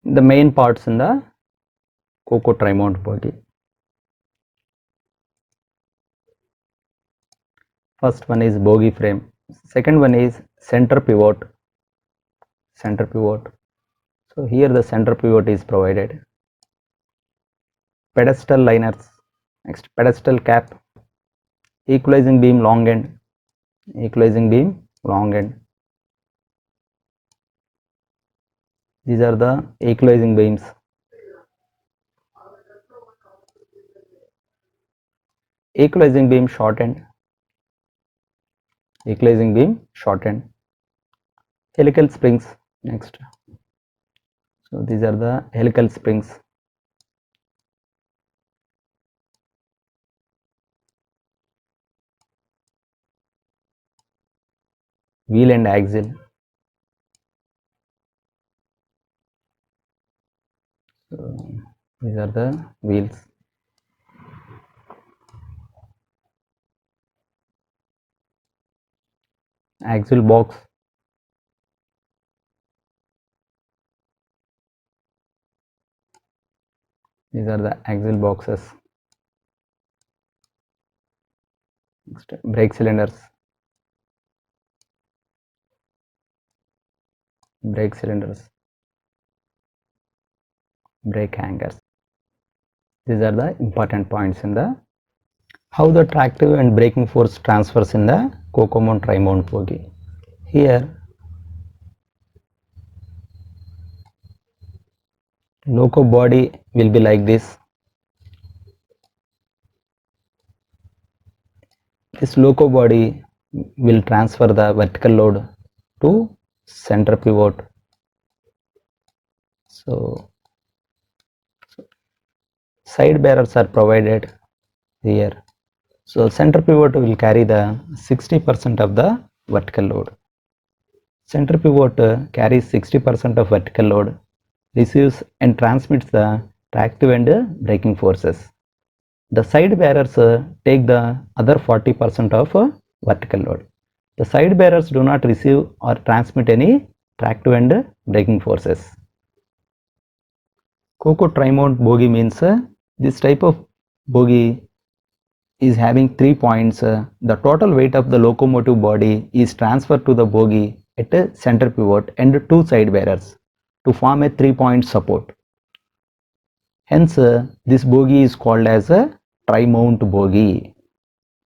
the main parts in the Coco Trimount bogie. First one is bogie frame. Second one is center pivot. So here the center pivot is provided. Pedestal liners. Next, pedestal cap. Equalizing beam long end. These are the equalizing beams. Equalizing beam short end. Helical springs. Next, so these are the helical springs. Wheel and axle. So these are the wheels. Axle box. These are the axle boxes. Next, brake cylinders. Brake hangers. These are the important points in the how the tractive and braking force transfers in the Coco mount tri-mount bogie. Here loco body will be like this. This loco body will transfer the vertical load to center pivot. So side bearers are provided here. So center pivot will carry the 60% of the vertical load. Center pivot carries 60% of vertical load, receives and transmits the tractive and braking forces. The side bearers take the other 40% of vertical load. The side bearers do not receive or transmit any tractive and braking forces. Coco Trimount bogie means this type of bogie is having 3 points. The total weight of the locomotive body is transferred to the bogie at a center pivot and 2 side bearers to form a 3-point support. Hence, this bogie is called as a tri-mount bogie.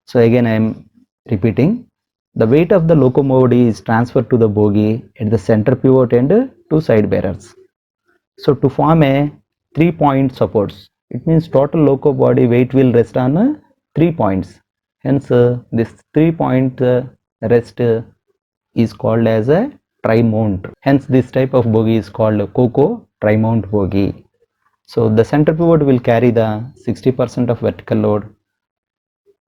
So again I am repeating, the weight of the locomotive is transferred to the bogie at the center pivot and 2 side bearers. So to form a 3-point supports, it means total loco body weight will rest on 3 points. Hence this 3-point rest is called as a tri-mount. Hence this type of bogie is called Coco Trimount bogie. So the center pivot will carry the 60% of vertical load,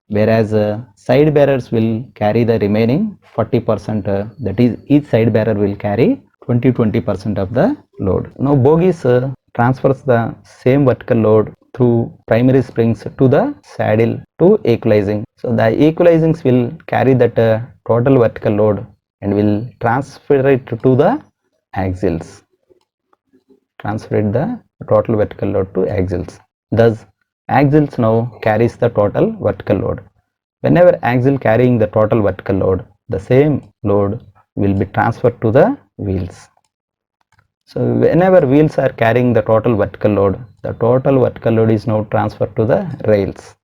whereas side bearers will carry the remaining 40%, that is each side bearer will carry 20% of the load. Now bogies transfers the same vertical load through primary springs to the saddle to equalizing. So the equalizings will carry that total vertical load and will transfer it to the axles. The total vertical load to axles. Thus, axles now carries the total vertical load. Whenever axle carrying the total vertical load, the same load will be transferred to the wheels. So whenever wheels are carrying the total vertical load is now transferred to the rails.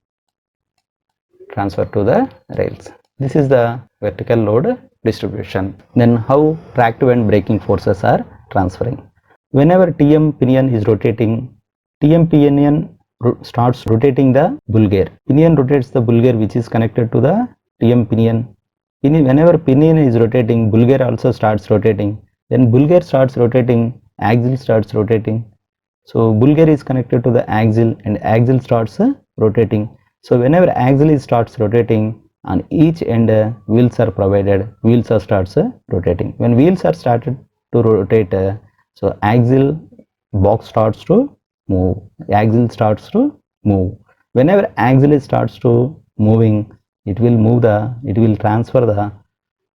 This is the vertical load distribution. Then how tractive and braking forces are transferring. Whenever TM pinion is rotating, TM pinion starts rotating the bulger. Pinion rotates the bulger which is connected to the TM pinion. Whenever pinion is rotating, bulger also starts rotating. Then bulger starts rotating, axle starts rotating. So bulger is connected to the axle and axle starts rotating. So whenever axle starts rotating, on each end wheels are provided, wheels are starts rotating. When wheels are started to rotate, so axle box starts to move, Whenever axle starts to moving, it will transfer the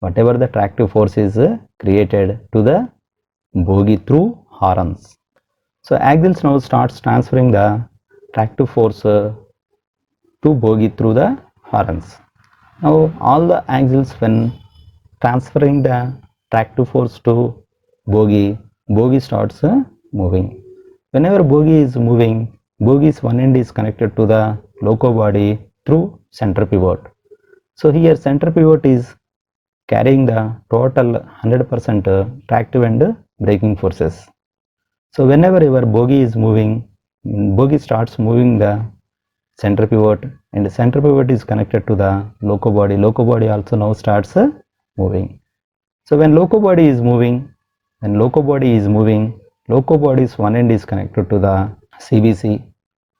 whatever the tractive force is created to the bogie through horns. So axles now starts transferring the tractive force to bogie through the horns. Now all the axles when transferring the tractive force to bogie starts moving. Whenever bogie is moving, bogie's one end is connected to the loco body through center pivot. So here center pivot is carrying the total 100% tractive and braking forces. So whenever your bogie is moving, bogie starts moving the center pivot, and the center pivot is connected to the loco body. Loco body also now starts moving. So when loco body is moving, loco body's one end is connected to the CBC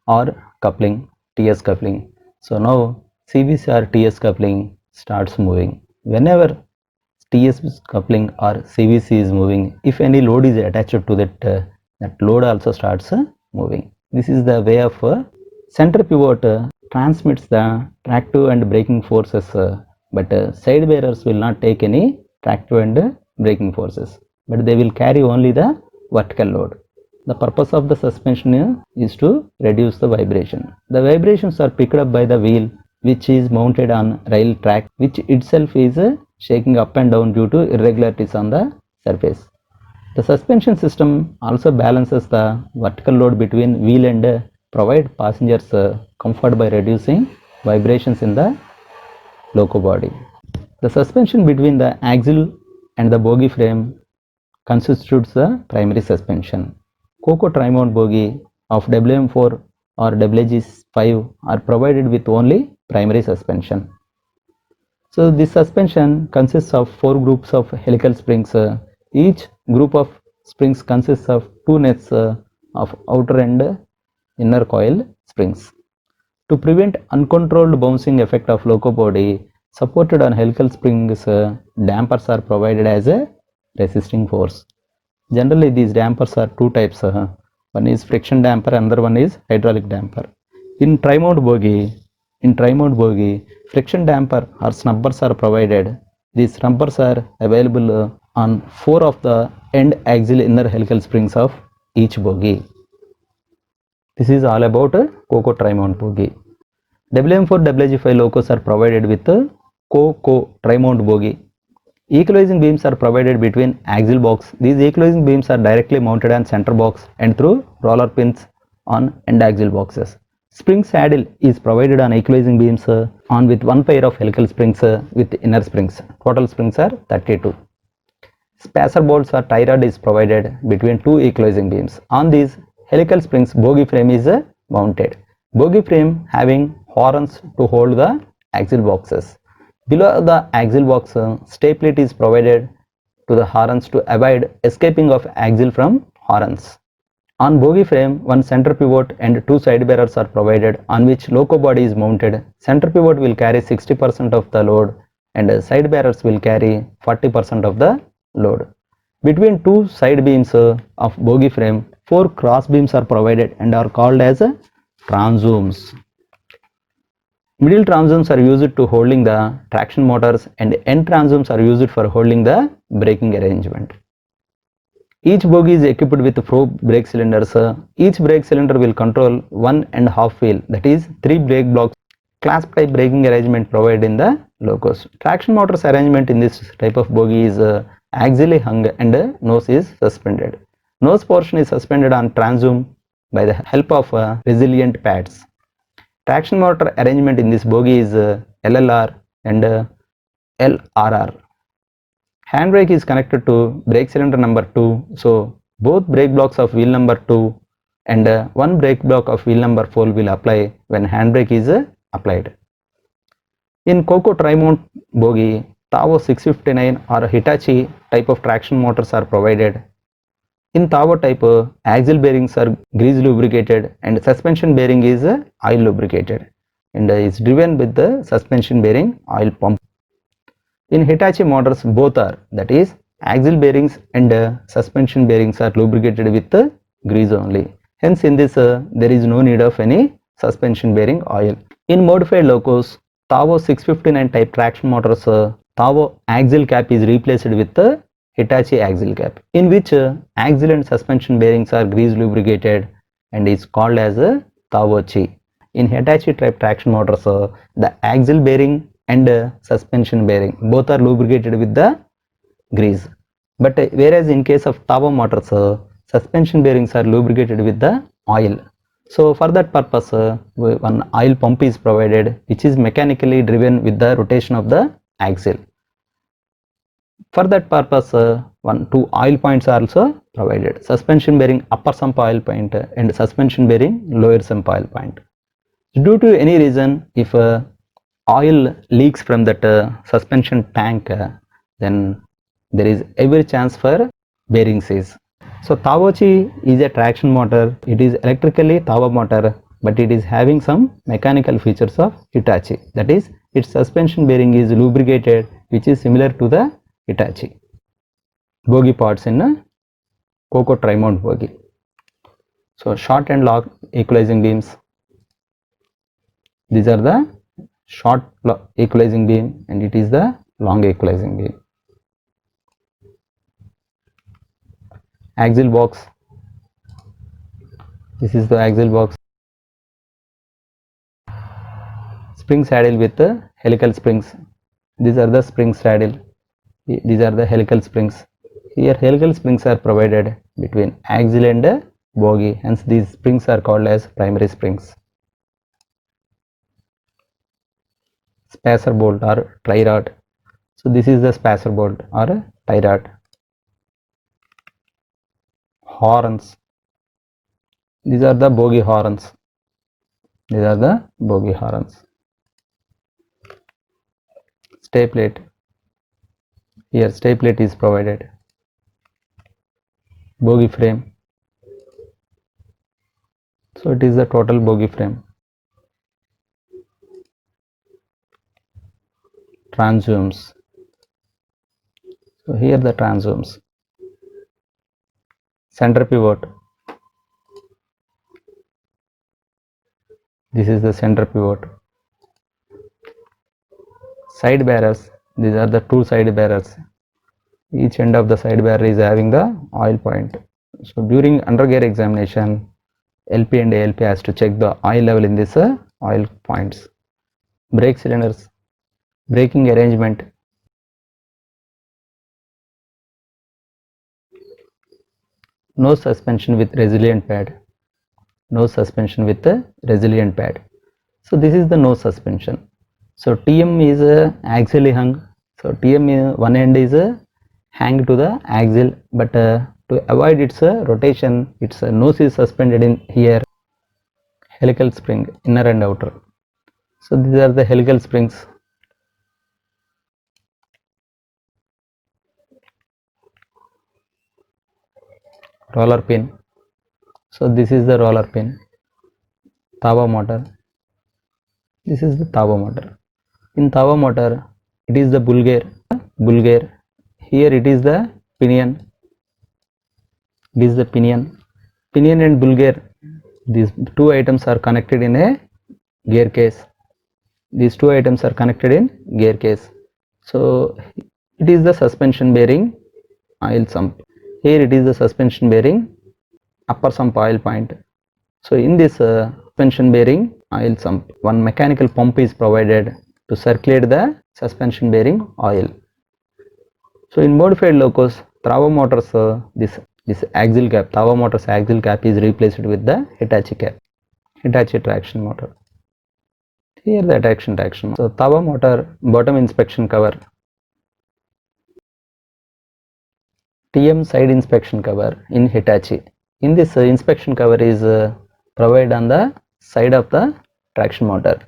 or coupling, TS coupling. So now CBC or TS coupling starts moving. Whenever TS coupling or CBC is moving, if any load is attached to that, that load also starts moving. This is the way of center pivot transmits the tractive and braking forces, but side bearers will not take any tractive and braking forces, but they will carry only the vertical load. The purpose of the suspension is to reduce the vibration. The vibrations are picked up by the wheel, which is mounted on rail track, which itself is shaking up and down due to irregularities on the surface. The suspension system also balances the vertical load between wheel and provide passengers comfort by reducing vibrations in the loco body. The suspension between the axle and the bogie frame constitutes the primary suspension. Coco tri-mount bogie of WM4 or WG5 are provided with only primary suspension. So this suspension consists of 4 groups of helical springs. Each group of springs consists of 2 nets of outer and inner coil springs. To prevent uncontrolled bouncing effect of loco body, supported on helical springs, dampers are provided as a resisting force. Generally these dampers are 2 types. One is friction damper, another one is hydraulic damper. In tri-mount bogie, friction damper or snubbers are provided. These snubbers are available on 4 of the end axial inner helical springs of each bogie. This is all about Coco tri-mount bogie. WM4 WG5 locos are provided with Coco tri-mount bogie. Equalizing beams are provided between axial box. These equalizing beams are directly mounted on center box and through roller pins on end axial boxes. Spring saddle is provided on equalizing beams on with 1 pair of helical springs with inner springs. Total springs are 32. Spacer bolts or tie rod is provided between 2 equalizing beams. On these helical springs, bogie frame is mounted. Bogie frame having horns to hold the axial boxes. Below the axial box, stay-plate is provided to the horns to avoid escaping of axle from horns. On bogie frame, 1 center pivot and 2 side bearers are provided on which loco body is mounted. Center pivot will carry 60% of the load and side bearers will carry 40% of the load. Between 2 side beams of bogie frame, 4 cross beams are provided and are called as transomes. Middle transomes are used to holding the traction motors and end transomes are used for holding the braking arrangement. Each bogie is equipped with 4 brake cylinders. Each brake cylinder will control 1.5 wheel, that is 3 brake blocks. Clasp type braking arrangement provided in the locos. Traction motors arrangement in this type of bogie is axially hung and nose is suspended. Nose portion is suspended on transome by the help of resilient pads. Traction motor arrangement in this bogie is LLR and LRR. Handbrake is connected to brake cylinder number 2. So both brake blocks of wheel number 2 and 1 brake block of wheel number 4 will apply when handbrake is applied. In Coco tri-mount bogie, Tavo 659 or Hitachi type of traction motors are provided. In Tavo type, axle bearings are grease lubricated and suspension bearing is oil lubricated and is driven with the suspension bearing oil pump. In Hitachi motors, both are, that is axle bearings and suspension bearings are lubricated with grease only. Hence in this there is no need of any suspension bearing oil. In modified locos, Tavo 659 type traction motors, Tavo axle cap is replaced with Hitachi axle cap, in which axle and suspension bearings are grease lubricated and is called as a Tawochi. In Hitachi type traction motors, the axle bearing and suspension bearing both are lubricated with the grease. But whereas in case of Tawo motors, suspension bearings are lubricated with the oil. So for that purpose, one oil pump is provided, which is mechanically driven with the rotation of the axle. For that purpose, two oil points are also provided: suspension bearing upper sump oil point and suspension bearing lower sump oil point. Due to any reason, if oil leaks from that suspension tank, then there is every chance for bearing seize. So Tawochi is a traction motor. It is electrically Tawo motor, but it is having some mechanical features of Hitachi. That is, its suspension bearing is lubricated, which is similar to the Hitachi. Bogie parts in a Coco tri-mount bogie. So short and long equalizing beams. These are the short equalizing beam and it is the long equalizing beam. Axle box. This is the axle box. Spring saddle with the helical springs. These are the spring saddle. These are the helical springs. Here helical springs are provided between axle and bogie. Hence these springs are called as primary springs. Spacer bolt or tie rod. So this is the spacer bolt or tie rod. Horns. These are the bogie horns. These are the bogie horns. Stay plate. Here stay plate is provided. Bogie frame. So it is the total bogie frame. Transomes. So here the transomes. Center pivot. This is the center pivot. Side bearers. These are the two side bearers. Each end of the side bearer is having the oil point. So during undergear examination, LP and ALP has to check the oil level in this oil points. Brake cylinders. Braking arrangement. No suspension with resilient pad. No suspension with a resilient pad. So this is the no suspension. So TM is axially hung. So TM one end is hang to the axle, but to avoid its rotation, its nose is suspended in here. Helical spring, inner and outer. So these are the helical springs. Roller pin. So this is the roller pin. Tawo motor. This is the Tawo motor. In Tawo motor, it is the bull gear. Here it is the pinion. This is the pinion. Pinion and bull gear. These two items are connected in a gear case. These two items are connected in gear case. So it is the suspension bearing oil sump. Here it is the suspension bearing upper sump oil point. So in this suspension bearing oil sump, one mechanical pump is provided to circulate the suspension bearing oil. So in modified locos, Tawo motors, this axle cap, Tawo motors axle cap is replaced with the Hitachi cap, Hitachi traction motor. Here the traction. So Tawo motor bottom inspection cover, TM side inspection cover in Hitachi. In this inspection cover is provided on the side of the traction motor.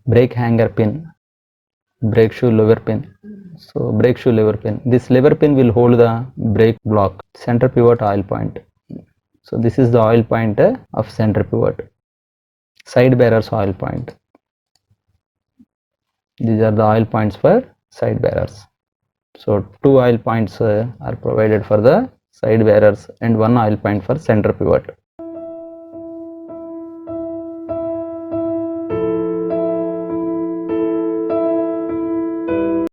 Brake hanger pin, brake shoe lever pin. So brake shoe lever pin. This lever pin will hold the brake block. Center pivot oil point. So this is the oil point of center pivot. Side bearers oil point. These are the oil points for side bearers. So two oil points are provided for the side bearers and one oil point for center pivot.